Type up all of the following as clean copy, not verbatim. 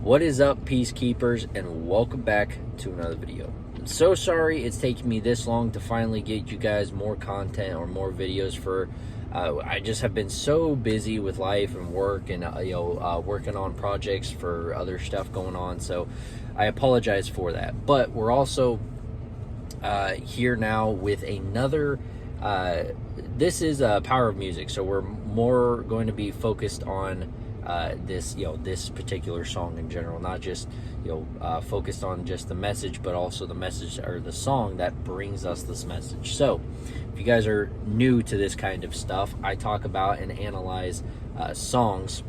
What is up, Peacekeepers, and welcome back to another video. I'm so sorry it's taking me this long to finally get you guys more content or more videos for I just have been so busy with life and work and working on projects for other stuff going on, so I apologize for that. But we're also here now with another this is Power of Music, so we're more going to be focused on this particular song in general, not just focused on just the message, but also the message or the song that brings us this message. So if you guys are new to this kind of stuff, I talk about and analyze songs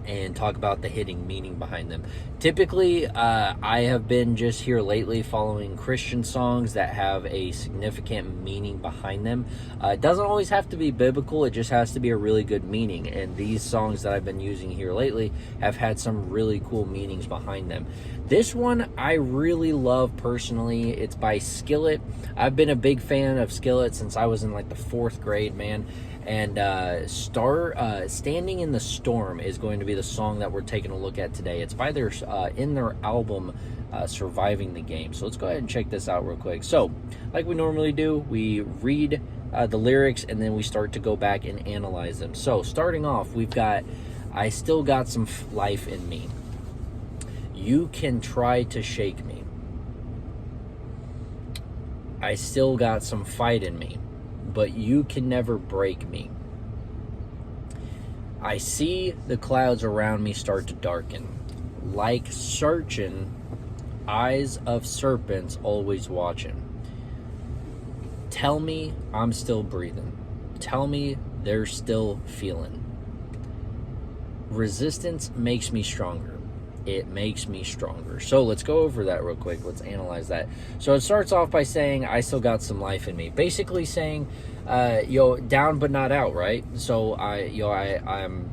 and talk about the hidden meaning behind them. Typically, I have been just here lately following Christian songs that have a significant meaning behind them. It doesn't always have to be biblical, it just has to be a really good meaning. And these songs that I've been using here lately have had some really cool meanings behind them. This one I really love personally. It's by Skillet. I've been a big fan of Skillet since I was in like the 4th grade, man. And Standing in the Storm is going to be the song that we're taking a look at today. It's by their in their album Surviving the Game. So let's go ahead and check this out real quick. So like we normally do, we read the lyrics and then we start to go back and analyze them. So starting off, we've got I still got some life in me. You can try to shake me. I still got some fight in me, but you can never break me. I see the clouds around me start to darken, like searching eyes of serpents always watching. Tell me I'm still breathing. Tell me they're still feeling. Resistance makes me stronger. It makes me stronger. So let's go over that real quick. Let's analyze that. So it starts off by saying I still got some life in me, basically saying down but not out, right? So I'm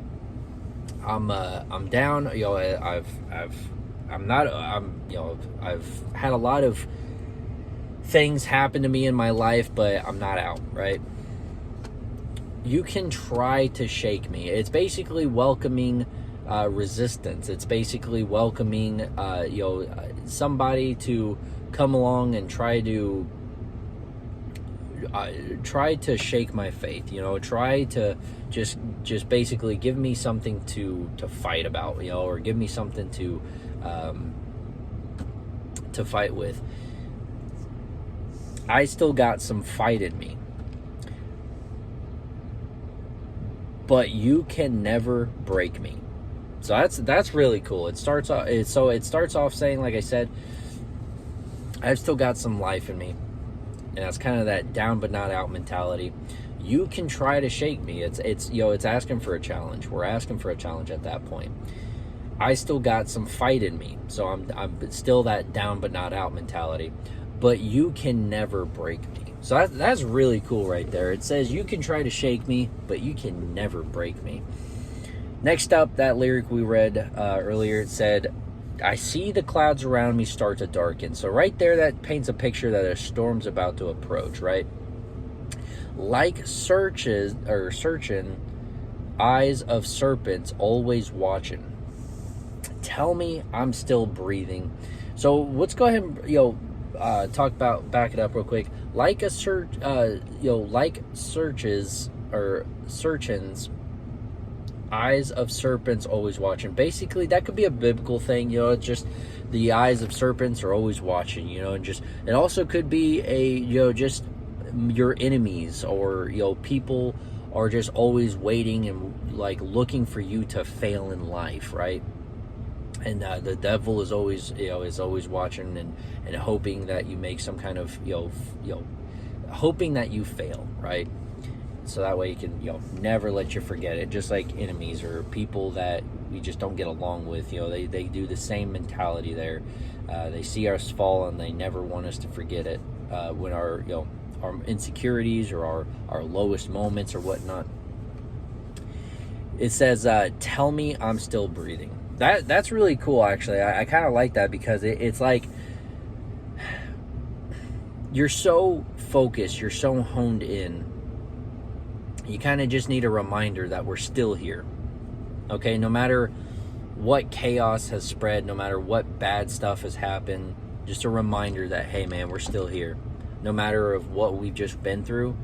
down. I've had a lot of things happen to me in my life, but I'm not out, right? You can try to shake me. It's basically welcoming resistance. It's basically welcoming somebody to come along and try to shake my faith, try to just basically give me something to fight about, or give me something to fight with. I still got some fight in me, but you can never break me. So that's really cool. It starts off saying, like I said, I've still got some life in me, and that's kind of that down but not out mentality. You can try to shake me. It's asking for a challenge. We're asking for a challenge at that point. I still got some fight in me, so I'm still that down but not out mentality. But you can never break me. So that's really cool right there. It says you can try to shake me, but you can never break me. Next up, that lyric we read earlier, it said, I see the clouds around me start to darken. So right there, that paints a picture that a storm's about to approach, right? Like searching eyes of serpents always watching. Tell me I'm still breathing. So let's go ahead and back it up real quick. Like searchings eyes of serpents always watching. Basically, that could be a biblical thing, it's just the eyes of serpents are always watching, and just it also could be just your enemies, or people are just always waiting and like looking for you to fail in life, right? And the devil is always watching and hoping that you make some kind of hoping that you fail, right? So that way you can never let you forget it. Just like enemies or people that we just don't get along with, they do the same mentality there. They see us fall and they never want us to forget it when our insecurities or our lowest moments or whatnot. It says tell me I'm still breathing. That's really cool, actually. I kind of like that, because it's like you're so focused, you're so honed in, you kind of just need a reminder that we're still here. Okay, no matter what chaos has spread, no matter what bad stuff has happened, just a reminder that, hey man, we're still here. No matter of what we've just been through,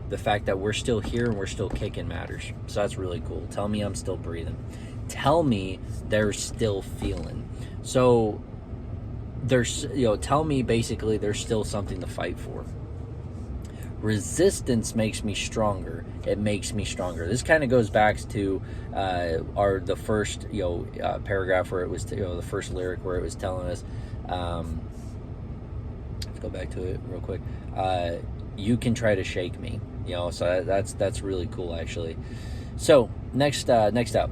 the fact that we're still here and we're still kicking matters. So that's really cool. Tell me I'm still breathing. Tell me they're still feeling. So there's, tell me basically there's still something to fight for. Resistance makes me stronger. It makes me stronger. This kind of goes back to the first paragraph where it was the first lyric where it was telling us. Let's go back to it real quick. You can try to shake me. So that's really cool actually. So next up,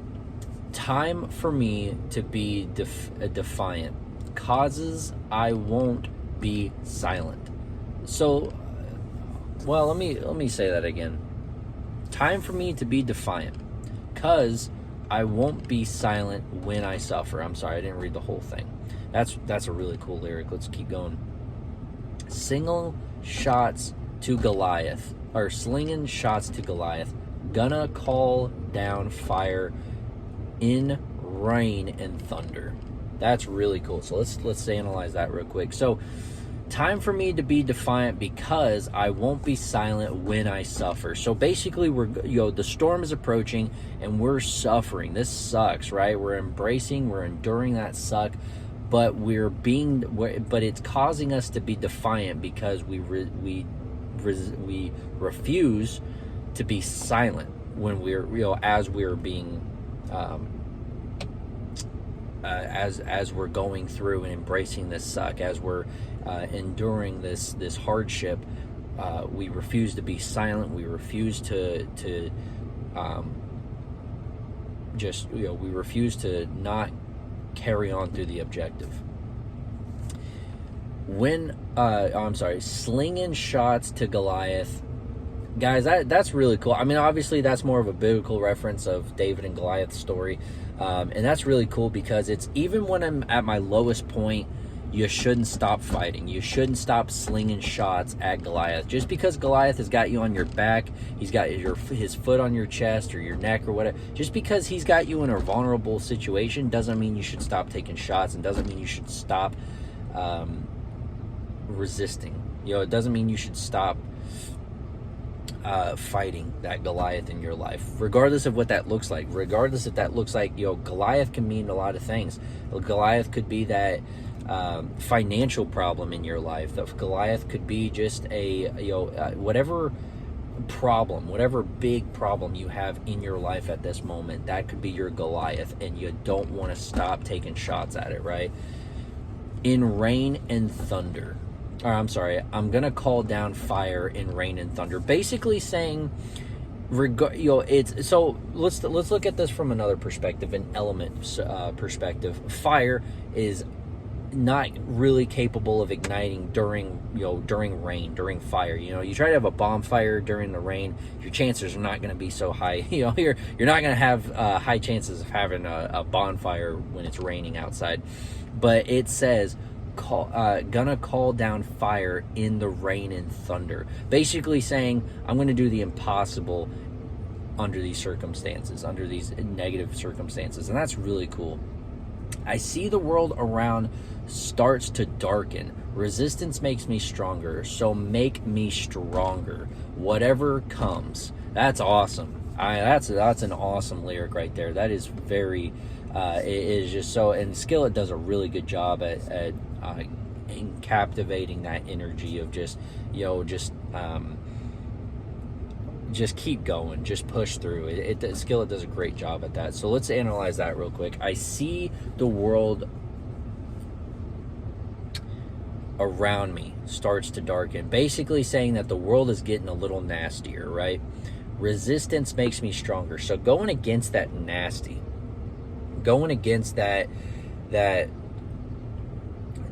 time for me to be defiant. Causes I won't be silent. So. Well, let me say that again. Time for me to be defiant, cause I won't be silent when I suffer. I'm sorry, I didn't read the whole thing. That's a really cool lyric. Let's keep going. Slinging shots to Goliath. Gonna call down fire in rain and thunder. That's really cool. So let's analyze that real quick. So. Time for me to be defiant because I won't be silent when I suffer. So basically the storm is approaching and we're suffering. This sucks, right? We're enduring that suck, but it's causing us to be defiant because we refuse to be silent when we're as we're being as we're going through and embracing this suck, as we're enduring this hardship, we refuse to be silent. We refuse to we refuse to not carry on through the objective. Slinging shots to Goliath. Guys, that's really cool. I mean, obviously that's more of a biblical reference of David and Goliath's story. And that's really cool because it's even when I'm at my lowest point, you shouldn't stop fighting. You shouldn't stop slinging shots at Goliath. Just because Goliath has got you on your back, he's got his foot on your chest or your neck or whatever, just because he's got you in a vulnerable situation doesn't mean you should stop taking shots and doesn't mean you should stop resisting. It doesn't mean you should stop fighting that Goliath in your life, regardless of what that looks like. Regardless if that looks like, Goliath can mean a lot of things. Goliath could be that financial problem in your life. That Goliath could be just whatever problem, whatever big problem you have in your life at this moment. That could be your Goliath, and you don't want to stop taking shots at it, right? In rain and thunder. I'm gonna call down fire in rain and thunder. Basically saying, it's so. Let's look at this from another perspective, an element perspective. Fire is not really capable of igniting during rain, during fire. You try to have a bonfire during the rain, your chances are not going to be so high. You're not going to have high chances of having a bonfire when it's raining outside. But it says, gonna call down fire in the rain and thunder. Basically saying, I'm going to do the impossible under these circumstances, under these negative circumstances. And that's really cool. I see the world around starts to darken. Resistance makes me stronger, so make me stronger. Whatever comes. That's awesome. That's an awesome lyric right there. That is very, it is just so, and Skillet does a really good job at captivating that energy of just keep going, just push through. Skillet does a great job at that. So let's analyze that real quick. I see the world around me starts to darken. Basically saying that the world is getting a little nastier, right? Resistance makes me stronger. So going against that nasty, going against that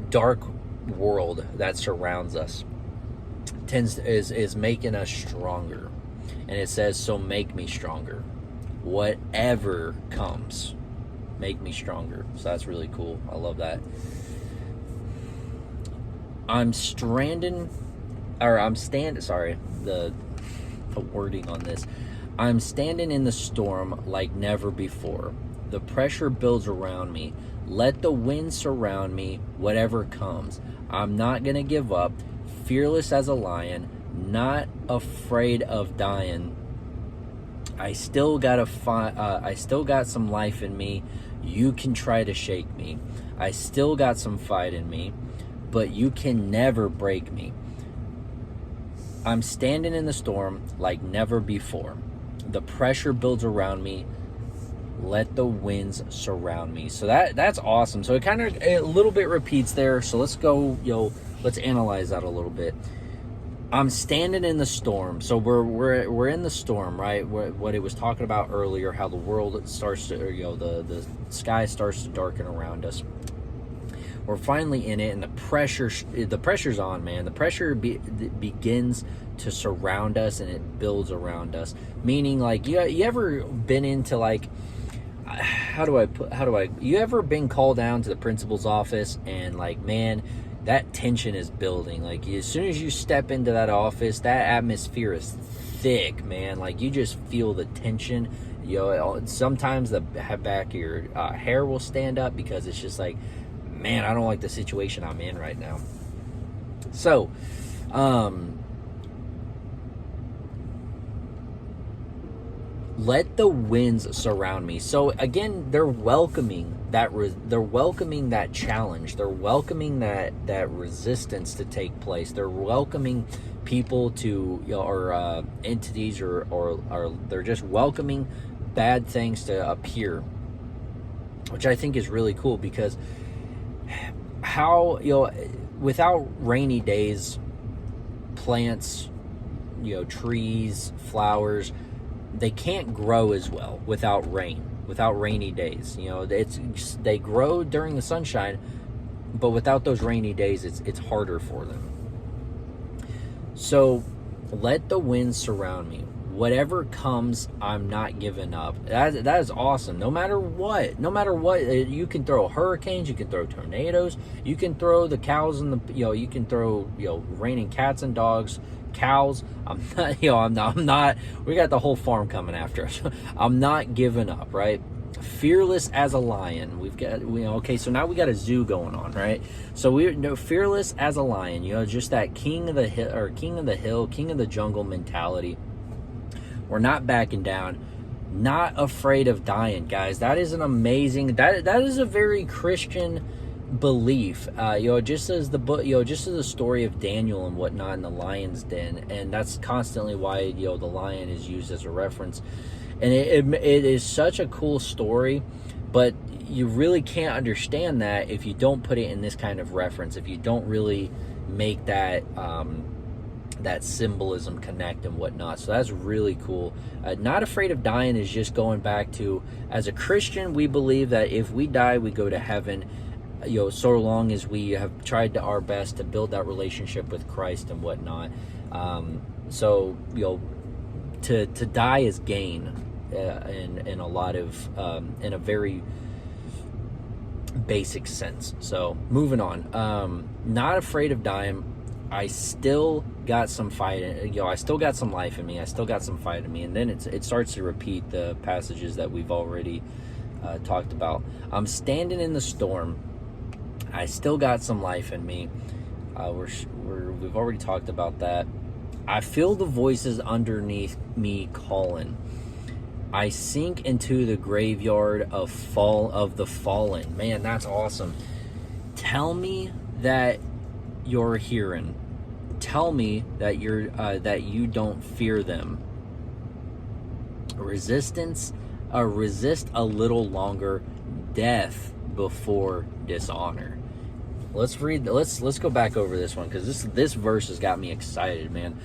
dark world that surrounds us is making us stronger. And it says, so make me stronger. Whatever comes, make me stronger. So that's really cool. I love that. The wording on this. I'm standing in the storm like never before. The pressure builds around me. Let the wind surround me, whatever comes. I'm not going to give up. Fearless as a lion, not afraid of dying. I still got some life in me. You can try to shake me. I still got some fight in me, but you can never break me. I'm standing in the storm like never before. The pressure builds around me. Let the winds surround me. So that's awesome. So it kind of a little bit repeats there. So let's go, let's analyze that a little bit. I'm standing in the storm. So we're in the storm, right? What it was talking about earlier, how the world starts to, the sky starts to darken around us. We're finally in it, and the pressure's on, man. The pressure begins to surround us, and it builds around us. Meaning, like, you ever been into, like, you ever been called down to the principal's office, and, like, man, that tension is building. Like, as soon as you step into that office, that atmosphere is thick, man. Like, you just feel the tension. Sometimes the back of your hair will stand up, because it's just like, man, I don't like the situation I'm in right now. So, let the winds surround me. So again, they're welcoming that challenge. They're welcoming that resistance to take place. They're welcoming people to, or entities, or they're just welcoming bad things to appear, which I think is really cool, because how, without rainy days, plants, trees, flowers, they can't grow as well without rain, without rainy days. They grow during the sunshine, but without those rainy days, it's harder for them. So let the winds surround me. Whatever comes, I'm not giving up. That is awesome. No matter what, you can throw hurricanes, you can throw tornadoes, you can throw the cows and you can throw, raining cats and dogs, cows. I'm not, we got the whole farm coming after us. I'm not giving up, right? Fearless as a lion. Okay, so now we got a zoo going on, right? So we're fearless as a lion, just that king of the hill, king of the jungle mentality. We're not backing down, not afraid of dying, guys. That is an amazing, that is a very Christian belief. Just as the story of Daniel and whatnot in the lion's den, and that's constantly why the lion is used as a reference. And it is such a cool story, but you really can't understand that if you don't put it in this kind of reference, if you don't really make that that symbolism connect and whatnot. So that's really cool. Not afraid of dying is just going back to, as a Christian, we believe that if we die, we go to heaven, so long as we have tried our best to build that relationship with Christ and whatnot. So to die is gain, in a lot of in a very basic sense. So moving on, not afraid of dying. I still got some fight, I still got some life in me. I still got some fight in me. And then it starts to repeat the passages that we've already talked about. I'm standing in the storm. I still got some life in me. We've already talked about that. I feel the voices underneath me calling. I sink into the graveyard of the fallen. Man, that's awesome. Tell me that you're hearing. Tell me that you don't fear them. Resist a little longer. Death before dishonor. Let's go back over this one, because this verse has got me excited, man.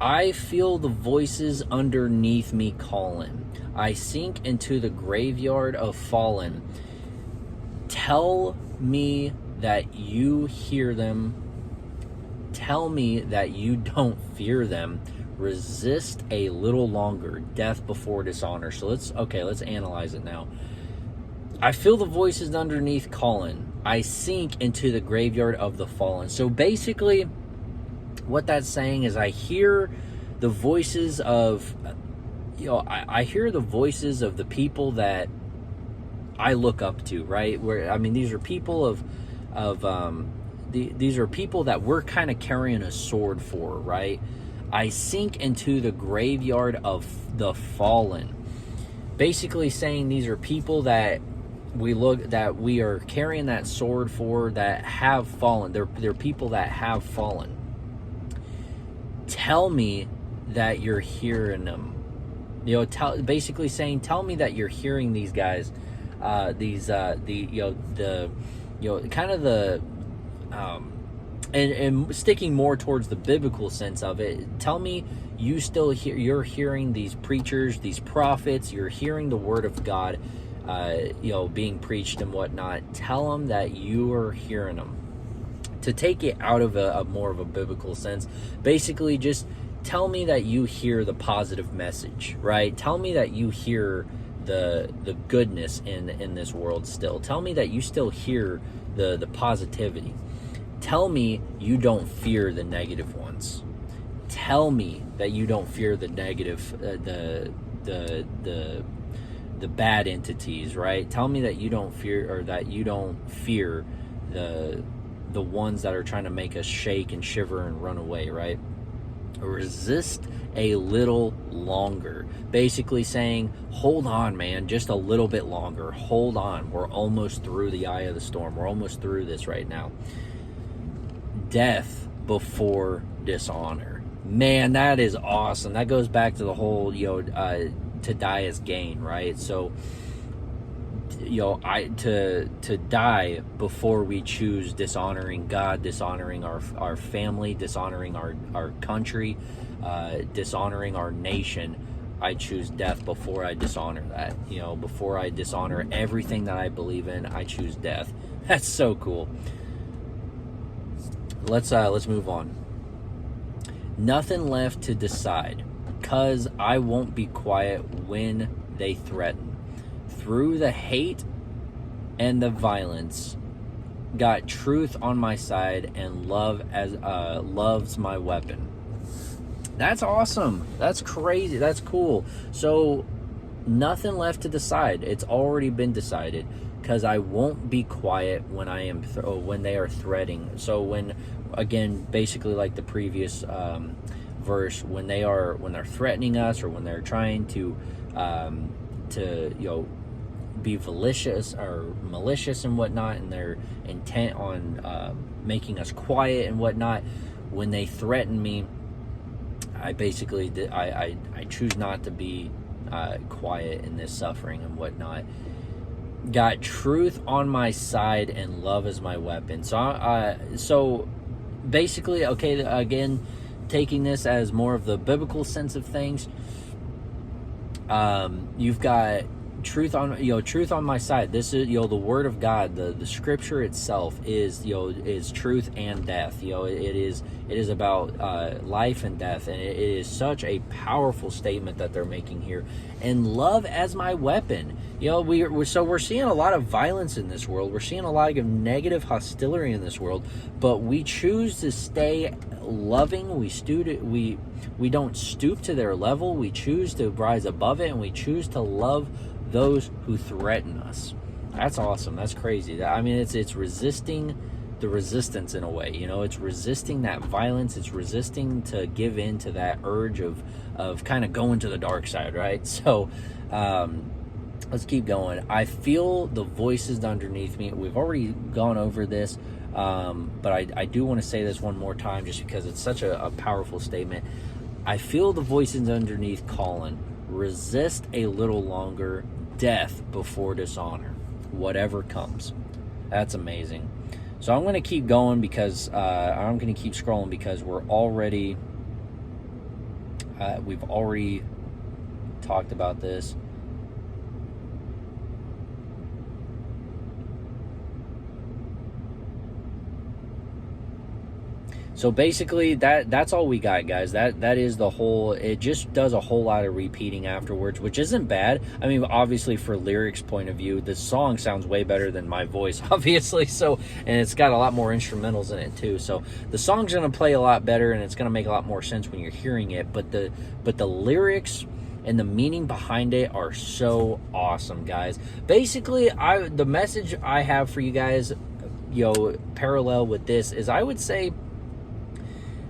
I feel the voices underneath me calling. I sink into the graveyard of fallen. Tell me that you hear them. Tell me that you don't fear them. Resist a little longer. Death before dishonor. So let's analyze it now. I feel the voices underneath calling. I sink into the graveyard of the fallen. So basically, what that's saying is, I hear the voices of I hear the voices of the people that I look up to, right? Where, I mean, these are people these are people that we're kind of carrying a sword for, right? I sink into the graveyard of the fallen. Basically saying these are people that we are carrying that sword for, that have fallen. They're people that have fallen. Tell me that you're hearing them. Basically saying, tell me that you're hearing these guys, kind of the, and sticking more towards the biblical sense of it. Tell me you're hearing these preachers, these prophets, you're hearing the word of God, being preached and whatnot. Tell them that you are hearing them. To take it out of a more of a biblical sense, basically just tell me that you hear the positive message, right? Tell me that you hear the goodness in this world still. Tell me that you still hear the positivity. Tell me you don't fear the negative ones. Tell me that you don't fear the negative, the bad entities, right? Tell me that you don't fear, or that you don't fear the ones that are trying to make us shake and shiver and run away, right? Resist a little longer. Basically saying, hold on, man, just a little bit longer. Hold on. We're almost through the eye of the storm. We're almost through this right now. Death before dishonor. Man, that is awesome. That goes back to the whole, to die is gain, right? So, to die before we choose dishonoring God, dishonoring our family, dishonoring our country, dishonoring our nation. I choose death before I dishonor that. Before I dishonor everything that I believe in, I choose death. That's so cool. Let's move on. Nothing left to decide, 'cause I won't be quiet when they threaten. Through the hate and the violence, got truth on my side, and love's my weapon. That's awesome. That's crazy. That's cool. So nothing left to decide. It's already been decided, because I won't be quiet when when they are threatening. So when, again, basically like the previous verse, when they're threatening us, or when they're trying to be malicious and whatnot, and they're intent on making us quiet and whatnot, when they threaten me, I basically I choose not to be quiet in this suffering and whatnot. Got truth on my side, and love is my weapon. So basically, okay, again, taking this as more of the biblical sense of things, you've got truth on my side. This is, the word of God, the scripture itself is truth and death. It is about life and death, and it is such a powerful statement that they're making here. And love as my weapon. We're seeing a lot of violence in this world. We're seeing a lot of negative hostility in this world, but we choose to stay loving. We don't stoop to their level. We choose to rise above it, and we choose to love those who threaten us. That's awesome. That's crazy. I mean, it's resisting the resistance in a way. It's resisting that violence. It's resisting to give in to that urge of kind of going to the dark side, right? So let's keep going. I feel the voices underneath me. We've already gone over this, but I do want to say this one more time, just because it's such a powerful statement. I feel the voices underneath calling, resist a little longer, death before dishonor, whatever comes. That's amazing. So I'm going to keep going, because I'm going to keep scrolling, because we've already talked about this. So basically, that's all we got, guys. That is the whole. It just does a whole lot of repeating afterwards, which isn't bad. I mean, obviously, for lyrics point of view, the song sounds way better than my voice, obviously. So, and it's got a lot more instrumentals in it too. So the song's gonna play a lot better, and it's gonna make a lot more sense when you're hearing it. But the lyrics and the meaning behind it are so awesome, guys. Basically, the message I have for you guys, parallel with this, is I would say,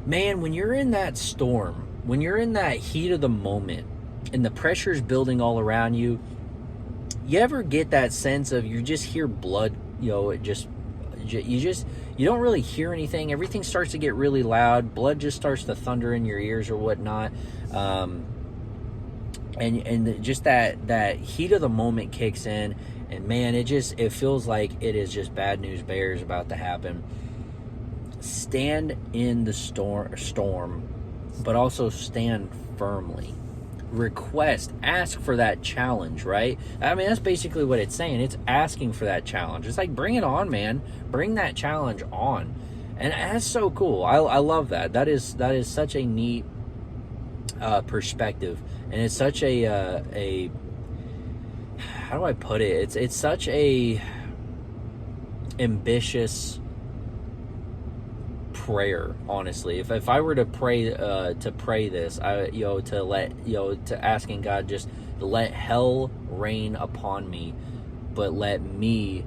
man, when you're in that storm, when you're in that heat of the moment and the pressure's building all around you, you ever get that sense of you just hear blood, you don't really hear anything. Everything starts to get really loud. Blood just starts to thunder in your ears or whatnot. And just that heat of the moment kicks in, and man, it feels like it is just bad news bears about to happen. Stand in the storm, but also stand firmly. Request, ask for that challenge, right? I mean, that's basically what it's saying. It's asking for that challenge. It's like, bring it on, man. Bring that challenge on. And that's so cool. I love that. That is such a neat perspective, and it's such a how do I put it? It's such a ambitious prayer, honestly. If I were to pray this, to asking God just to let hell rain upon me, but let me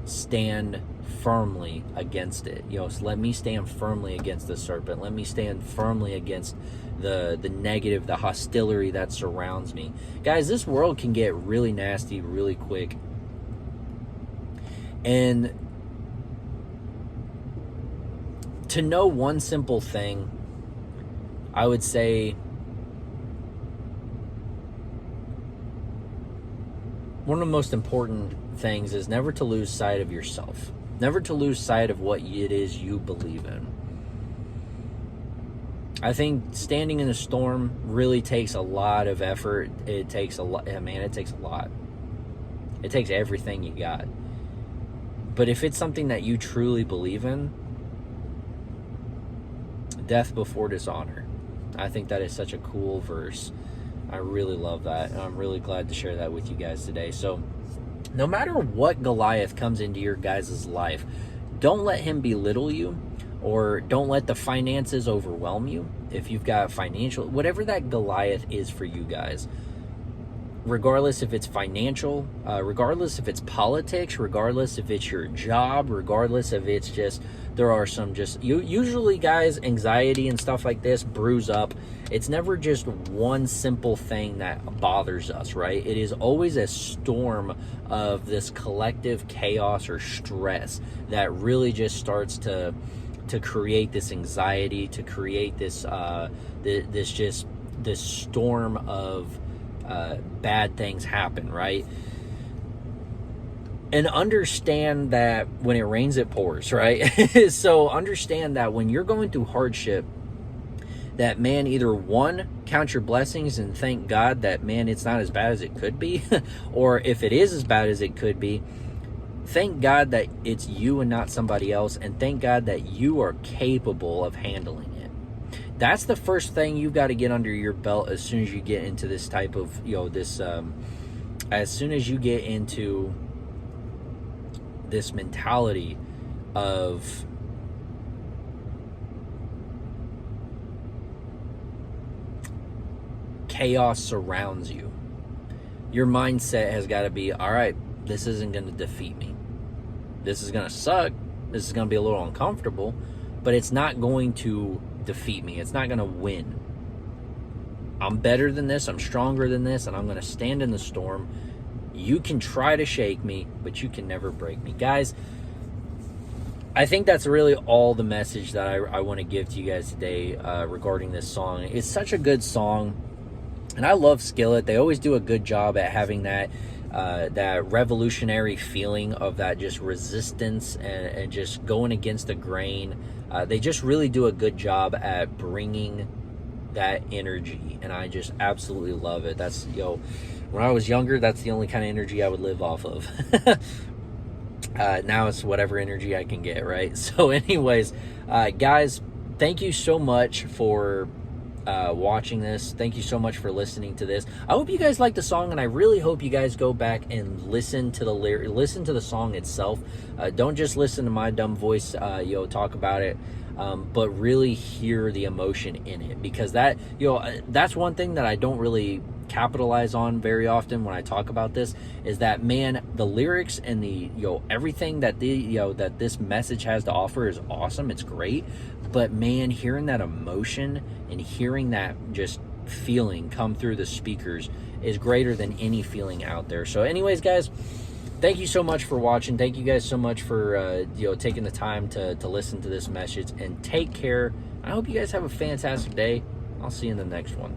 stand firmly against it. So let me stand firmly against the serpent. Let me stand firmly against the negative, the hostility that surrounds me. Guys, this world can get really nasty really quick. And to know one simple thing, I would say one of the most important things is never to lose sight of yourself. Never to lose sight of what it is you believe in. I think standing in a storm really takes a lot of effort. It takes a lot. Man, it takes a lot. It takes everything you got. But if it's something that you truly believe in, death before dishonor. I think that is such a cool verse. I really love that, and I'm really glad to share that with you guys today. So no matter what Goliath comes into your guys' life, don't let him belittle you, or don't let the finances overwhelm you. If you've got financial, whatever that Goliath is for you guys, regardless if it's financial, regardless if it's politics, regardless if it's your job, regardless if it's just, there are some usually, guys, anxiety and stuff like this brews up. It's never just one simple thing that bothers us, right? It is always a storm of this collective chaos or stress that really just starts to create this anxiety, to create this this storm of bad things happen, right? And understand that when it rains, it pours, right? So understand that when you're going through hardship, that, man, either one, count your blessings and thank God that, man, it's not as bad as it could be, or if it is as bad as it could be, thank God that it's you and not somebody else, and thank God that you are capable of handling it. That's the first thing you've got to get under your belt as soon as you get into this type of, as soon as you get into this mentality of chaos surrounds you. Your mindset has got to be, all right, this isn't going to defeat me. This is going to suck. This is going to be a little uncomfortable, but it's not going to defeat me. It's not going to win. I'm better than this. I'm stronger than this, and I'm going to stand in the storm. You can try to shake me, but you can never break me. Guys, I think that's really all the message that I want to give to you guys today regarding this song. It's such a good song, and I love Skillet. They always do a good job at having that revolutionary feeling of that just resistance and just going against the grain. They just really do a good job at bringing that energy, and I just absolutely love it. That's, when I was younger, that's the only kind of energy I would live off of. Now it's whatever energy I can get, right? So anyways, guys, thank you so much for watching this. Thank you so much for listening to this. I hope you guys like the song, and I really hope you guys go back and listen to the song itself. Don't just listen to my dumb voice talk about it, but really hear the emotion in it, because that that's one thing that I don't really capitalize on very often when I talk about this is that, man, the lyrics and the everything that that this message has to offer is awesome. It's great, but man, hearing that emotion and hearing that just feeling come through the speakers is greater than any feeling out there. So anyways, guys, thank you so much for watching. Thank you guys so much for taking the time to listen to this message, and take care. I hope you guys have a fantastic day. I'll see you in the next one.